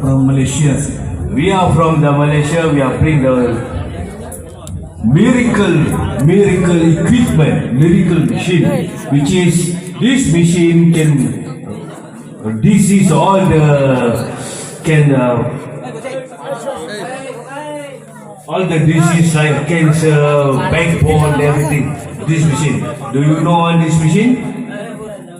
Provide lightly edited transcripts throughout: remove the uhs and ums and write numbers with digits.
From Malaysia. We are from the Malaysia. We are bring the miracle equipment, miracle machine, which is this machine can disease all the all the disease like cancer, backbone, everything. This machine. Do you know on this machine?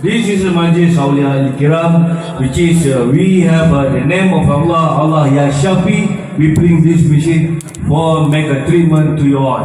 This is the Majlis Awliya Al-Kiram, which is we have the name of Allah, Allah Ya Shafi. We bring this machine for make a treatment to you all.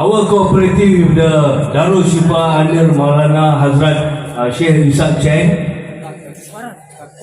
Our cooperative with the Darul Shifa under Maulana Hazrat Sheikh Ishaq Chain.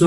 So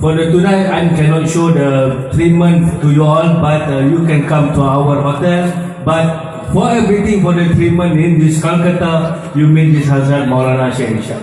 for the tonight I cannot show the treatment to you all, but you can come to our hotel. But for everything for the treatment in this Calcutta, you meet this Hazrat Maulana Sheikh Ishaq.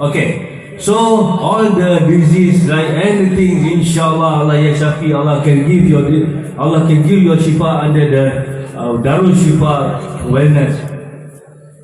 Okay, so all the disease, like anything, inshallah, Allah Ya Shafi, Allah can give your shifa under the Darul Shifa wellness.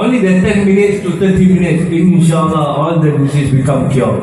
Only then 10 minutes to 30 minutes, inshallah, all the disease become cured,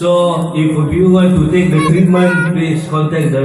So, if you want to take the treatment, please contact the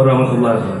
warahmatullahi wabarakatuh.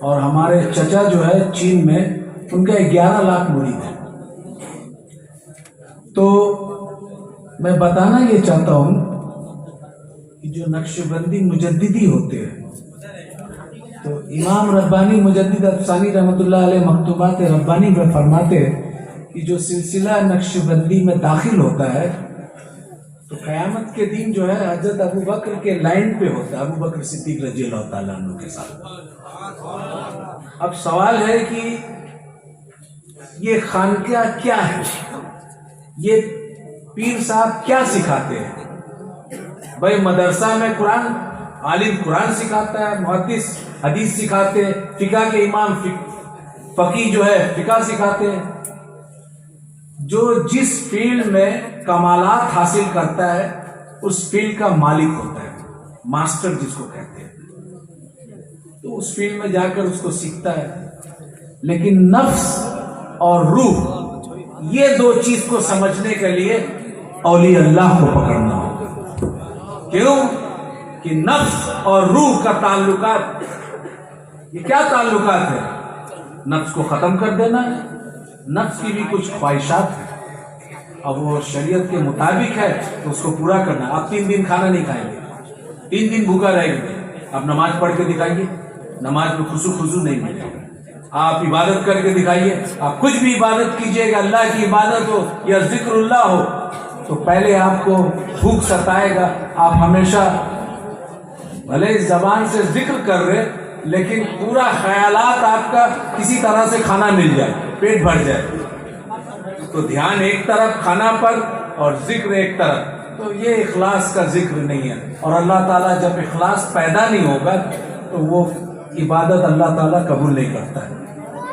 اور ہمارے چچا جو ہے چین میں ان کا 11 لاکھ مرید ہے. تو میں بتانا یہ چاہتا ہوں کہ جو نقشبندی مجددی ہوتے ہیں تو امام ربانی مجدد افسانی رحمۃ اللہ علیہ مکتوبات ربانی میں فرماتے ہیں کہ جو سلسلہ نقشبندی میں داخل ہوتا ہے تو قیامت کے دن جو ہے حضرت ابو بکر کے لائن پہ ہوتا ہے, ابو بکر صدیق رضی اللہ تعالیٰ عنہ کے ساتھ. اب سوال ہے کہ یہ خانقاہ کیا ہے, یہ پیر صاحب کیا سکھاتے ہیں؟ بھائی مدرسہ میں قرآن, عالم قرآن سکھاتا ہے, محدث حدیث سکھاتے ہیں, فقہ کے امام فقیہ جو ہے فقہ سکھاتے ہیں. جو جس فیلڈ میں کمالات حاصل کرتا ہے اس فیلڈ کا مالک ہوتا ہے, ماسٹر جس کو کہتے ہیں. تو اس فیلڈ میں جا کر اس کو سیکھتا ہے. لیکن نفس اور روح یہ دو چیز کو سمجھنے کے لیے اولیاء اللہ کو پکڑنا ہوگا. کیوں کہ نفس اور روح کا تعلقات, یہ کیا تعلقات ہے؟ نفس کو ختم کر دینا ہے. نفس کی بھی کچھ خواہشات ہیں, اب وہ شریعت کے مطابق ہے تو اس کو پورا کرنا. آپ 3 دن کھانا نہیں کھائیں گے, 3 دن بھوکا رہیں گے. آپ نماز پڑھ کے دکھائیے, نماز میں خضوع نہیں ملے گا. آپ عبادت کر کے دکھائیے, آپ کچھ بھی عبادت کیجئے گا, اللہ کی عبادت ہو یا ذکر اللہ ہو, تو پہلے آپ کو بھوک ستائے گا. آپ ہمیشہ بھلے زبان سے ذکر کر رہے لیکن پورا خیالات آپ کا کسی طرح سے کھانا مل جائے, پیٹ بھر جائے. تو دھیان ایک طرف کھانا پر اور ذکر ایک طرف, تو یہ اخلاص کا ذکر نہیں ہے. اور اللہ تعالیٰ جب اخلاص پیدا نہیں ہوگا تو وہ عبادت اللہ تعالیٰ قبول نہیں کرتا ہے.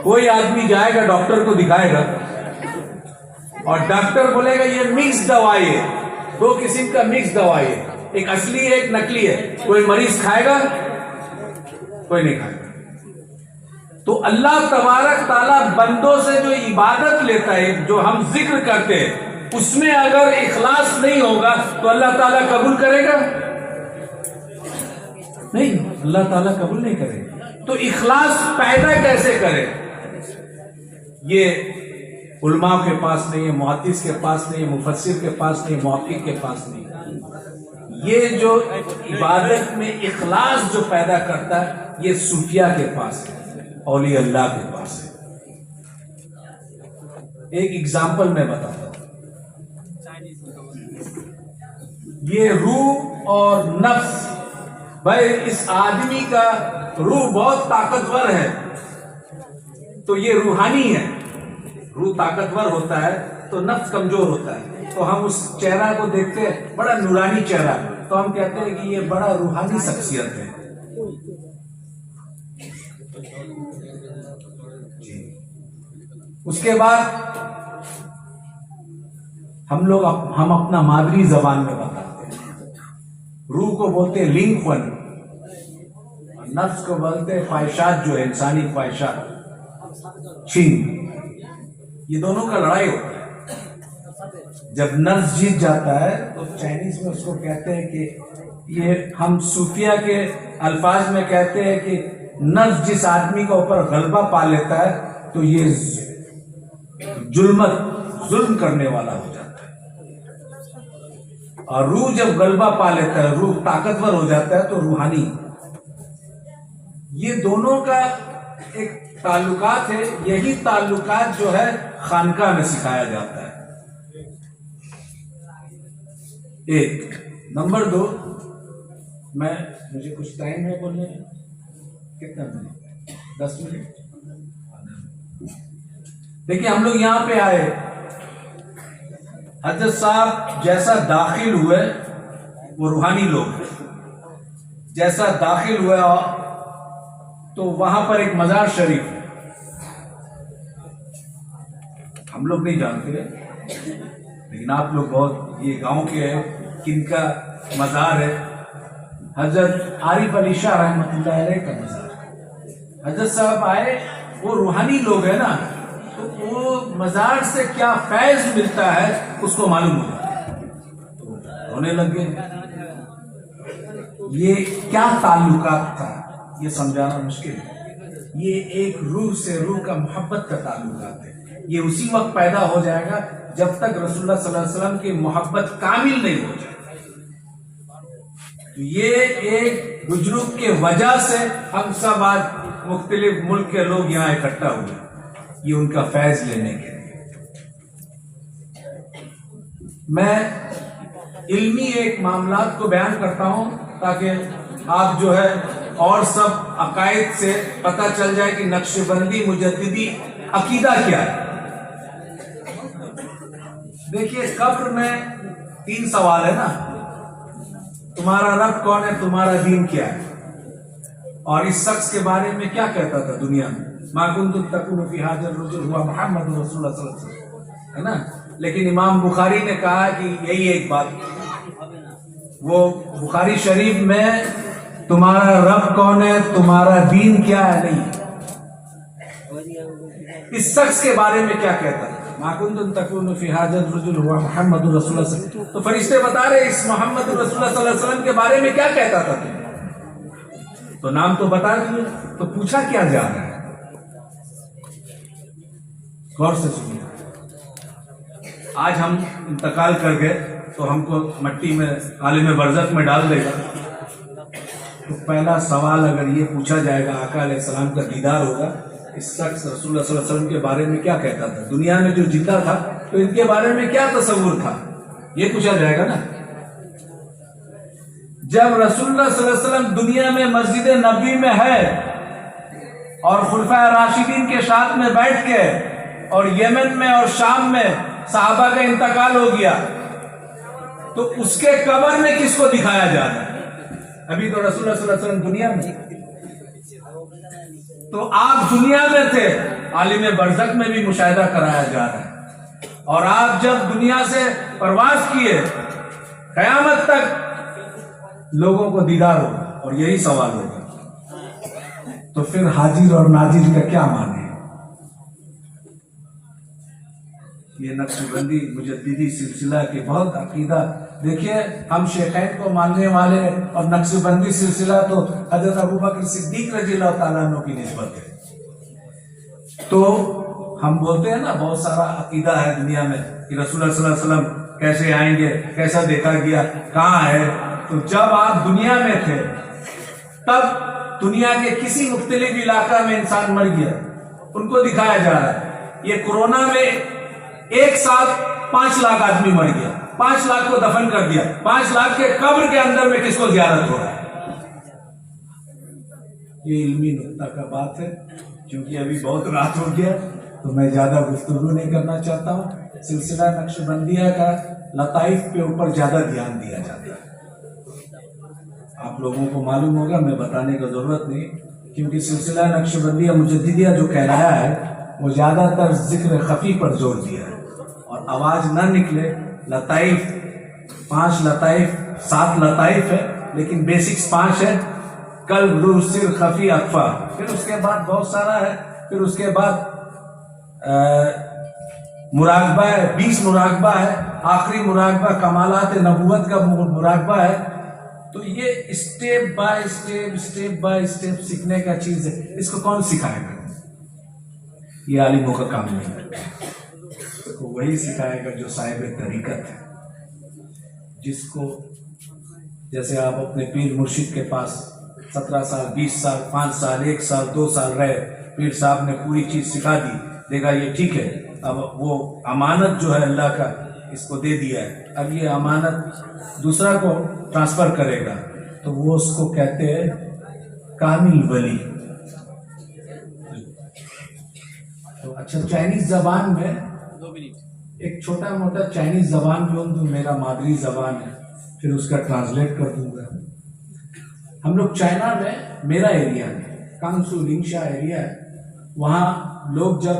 کوئی آدمی جائے گا ڈاکٹر کو دکھائے گا اور ڈاکٹر بولے گا یہ مکس دوائی ہے, 2 قسم کا مکس دوائی ہے, ایک اصلی ہے ایک نکلی ہے. کوئی مریض کھائے گا؟ کوئی نہیں کھائے گا. تو اللہ تبارک تعالیٰ بندوں سے جو عبادت لیتا ہے, جو ہم ذکر کرتے ہیں, اس میں اگر اخلاص نہیں ہوگا تو اللہ تعالیٰ قبول کرے گا نہیں, اللہ تعالیٰ قبول نہیں کرے گا. تو اخلاص پیدا کیسے کرے؟ یہ علماء کے پاس نہیں ہے, محدث کے پاس نہیں ہے, مفسر کے پاس نہیں, محقق کے پاس نہیں. یہ جو عبادت میں اخلاص جو پیدا کرتا ہے یہ صوفیاء کے پاس ہے, اولیاء اللہ کے پاس ہے. ایک ایگزامپل میں بتاتا ہوں. یہ روح اور نفس, بھائی اس آدمی کا روح بہت طاقتور ہے تو یہ روحانی ہے. روح طاقتور ہوتا ہے تو نفس کمزور ہوتا ہے. تو ہم اس چہرہ کو دیکھتے ہیں بڑا نورانی چہرہ, تو ہم کہتے ہیں کہ یہ بڑا روحانی شخصیت ہے. اس کے بعد ہم اپنا مادری زبان میں بتاتے ہیں. روح کو بولتے ہیں لنگ فن, نفس کو بولتے ہیں خواہشات, جو ہے انسانی خواہشات چھین. یہ دونوں کا لڑائی ہوتا ہے. جب نفس جیت جاتا ہے تو چائنیز میں اس کو کہتے ہیں کہ یہ ہم صوفیہ کے الفاظ میں کہتے ہیں کہ نفس جس آدمی کا اوپر غلبہ پا لیتا ہے تو یہ ظلم کرنے والا ہو جاتا ہے. اور روح جب غلبہ پا لیتا ہے, روح طاقتور ہو جاتا ہے تو روحانی. یہ دونوں کا ایک تعلقات ہے. یہی تعلقات جو ہے خانقاہ میں سکھایا جاتا ہے. ایک نمبر 2, مجھے کچھ ٹائم ہے بولنے میں, کتنا منٹ؟ 10 منٹ. دیکھیے ہم لوگ یہاں پہ آئے, حضرت صاحب جیسا داخل ہوئے وہ روحانی لوگ ہیں. جیسا داخل ہوا تو وہاں پر ایک مزار شریف ہے, ہم لوگ نہیں جانتے لیکن آپ لوگ بہت, یہ گاؤں کے ہیں, کن کا مزار ہے؟ حضرت عارف علی شاہ رحمۃ اللہ علیہ کا مزار. حضرت صاحب آئے, وہ روحانی لوگ ہیں نا, تو وہ مزار سے کیا فیض ملتا ہے اس کو معلوم ہوا, رونے لگے. یہ کیا تعلقات تھا یہ سمجھانا مشکل ہے. یہ ایک روح سے روح کا محبت کا تعلقات ہے. یہ اسی وقت پیدا ہو جائے گا جب تک رسول اللہ صلی اللہ علیہ وسلم کی محبت کامل نہیں ہو جائے. یہ ایک بزرگ کے وجہ سے ہم سب آج مختلف ملک کے لوگ یہاں اکٹھا ہوئے, یہ ان کا فیض لینے کے لیے. میں علمی ایک معاملات کو بیان کرتا ہوں تاکہ آپ جو ہے اور سب عقائد سے پتہ چل جائے کہ نقشبندی مجددی عقیدہ کیا ہے. دیکھیے قبر میں 3 سوال ہے نا, تمہارا رب کون ہے, تمہارا دین کیا ہے, اور اس شخص کے بارے میں کیا کہتا تھا دنیا میں, ما کنتم تکون فی ھذا الرجل هو محمد رسول اللہ صلی اللہ علیہ وسلم, ہے نا. لیکن امام بخاری نے کہا کہ یہی ایک بات, وہ بخاری شریف میں تمہارا رب کون ہے, تمہارا دین کیا ہے نہیں, اس شخص کے بارے میں کیا کہتا ہے, ما کنتم تکون فی ھذا الرجل هو محمد رسول اللہ صلی اللہ علیہ وسلم. تو فرشتے بتا رہے اس محمد رسول اللہ صلی اللہ علیہ وسلم کے بارے میں کیا کہتا تھا تم, تو نام تو بتا دیے, تو پوچھا کیا جا رہا ہے, غور سے سنیے. آج ہم انتقال کر گئے تو ہم کو مٹی میں عالم برزخ میں ڈال دے گا, تو پہلا سوال اگر یہ پوچھا جائے گا آقا علیہ السلام کا دیدار ہوگا, اس شخص رسول اللہ صلی اللہ علیہ وسلم کے بارے میں کیا کہتا تھا, دنیا میں جو زندہ تھا تو ان کے بارے میں کیا تصور تھا, یہ پوچھا جائے گا نا. جب رسول اللہ صلی اللہ علیہ وسلم دنیا میں مسجد نبی میں ہے اور خلفائے راشدین کے ساتھ میں بیٹھ کے, اور یمن میں اور شام میں صحابہ کا انتقال ہو گیا, تو اس کے قبر میں کس کو دکھایا جا رہا ہے, ابھی تو رسول اللہ صلی اللہ علیہ وسلم دنیا میں, تو آپ دنیا میں تھے, عالم برزخ میں بھی مشاہدہ کرایا جا رہا ہے, اور آپ جب دنیا سے پرواز کیے قیامت تک لوگوں کو دیدار ہوگا اور یہی سوال ہوگا, تو پھر حاضر اور ناظر کا کیا معنی ہے. یہ نقشبندی مجددی سلسلہ کے بہت عقیدہ. دیکھیے ہم شیخین کو ماننے والے, اور نقشبندی سلسلہ تو حضرت ابوبکر صدیق رضی اللہ تعالیٰ عنہ کی نسبت ہے. تو ہم بولتے ہیں نا بہت سارا عقیدہ ہے دنیا میں کہ رسول اللہ صلی اللہ علیہ وسلم کیسے آئیں گے, کیسا دیکھا گیا, کہاں ہے. تو جب آپ دنیا میں تھے تب دنیا کے کسی مختلف علاقہ میں انسان مر گیا, ان کو دکھایا جا رہا ہے. یہ کورونا میں ایک ساتھ 5 لاکھ آدمی مر گیا, 5 لاکھ کو دفن کر دیا, 5 لاکھ کے قبر کے اندر میں کس کو زیارت ہو رہا ہے. یہ علمی نقطہ کا بات ہے. کیونکہ ابھی بہت رات ہو گیا تو میں زیادہ گفتگو نہیں کرنا چاہتا ہوں. سلسلہ نقشبندیہ کا لطائف کے اوپر زیادہ دھیان دیا جاتا ہے. آپ لوگوں کو معلوم ہوگا, میں بتانے کا ضرورت نہیں, کیونکہ سلسلہ نقشبندیہ مجددیہ جو کہلایا ہے وہ زیادہ تر ذکر خفی پر زور دیا ہے, اور آواز نہ نکلے. لطائف 5 لطائف 7 لطائف ہے, لیکن بیسکس 5 ہے, قلب روح سر خفی اخفا. پھر اس کے بعد بہت سارا ہے, پھر اس کے بعد مراقبہ ہے, 20 مراقبہ ہے, آخری مراقبہ کمالات نبوت کا مراقبہ ہے. تو یہ اسٹیپ بائی اسٹیپ سیکھنے کا چیز ہے. اس کو کون سکھائے گا, یہ عالموں کا کام نہیں ہے. کو وہی سکھائے گا جو صاحب طریقت ہے, جس کو جیسے آپ اپنے پیر مرشد کے پاس 17 سال 20 سال 5 سال 1 سال 2 سال رہے, پیر صاحب نے پوری چیز سکھا دی, دیکھا یہ ٹھیک ہے, اب وہ امانت جو ہے اللہ کا اس کو دے دیا ہے, اب یہ امانت دوسرا کو ٹرانسفر کرے گا, تو وہ اس کو کہتے ہیں کامل ولی. تو اچھا چائنیز زبان میں ایک چھوٹا موٹا چائنیز زبان بول دوں, میرا مادری زبان ہے, پھر اس کا ٹرانسلیٹ کر دوں گا. ہم لوگ چائنا میں, میرا ایریا میں کانسو لنگشا ایریا ہے, وہاں لوگ جب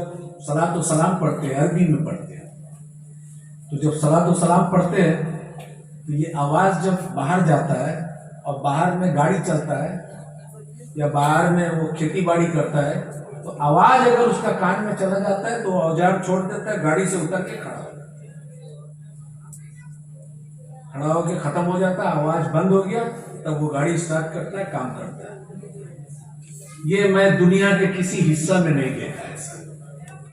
صلاۃ و سلام پڑھتے ہیں عربی میں پڑھتے ہیں, تو جب صلاۃ و سلام پڑھتے ہیں تو یہ آواز جب باہر جاتا ہے, اور باہر میں گاڑی چلتا ہے یا باہر میں وہ کھیتی باڑی کرتا ہے, تو آواز اگر اس کا کان میں چلا جاتا ہے تو وہ اوزار چھوڑ دیتا ہے, گاڑی سے اتر کے کھڑا ہو کے ختم ہو جاتا ہے, آواز بند ہو گیا, تب وہ گاڑی اسٹارٹ کرتا ہے, کام کرتا ہے. یہ میں دنیا کے کسی حصہ میں نہیں دیکھا ایسا.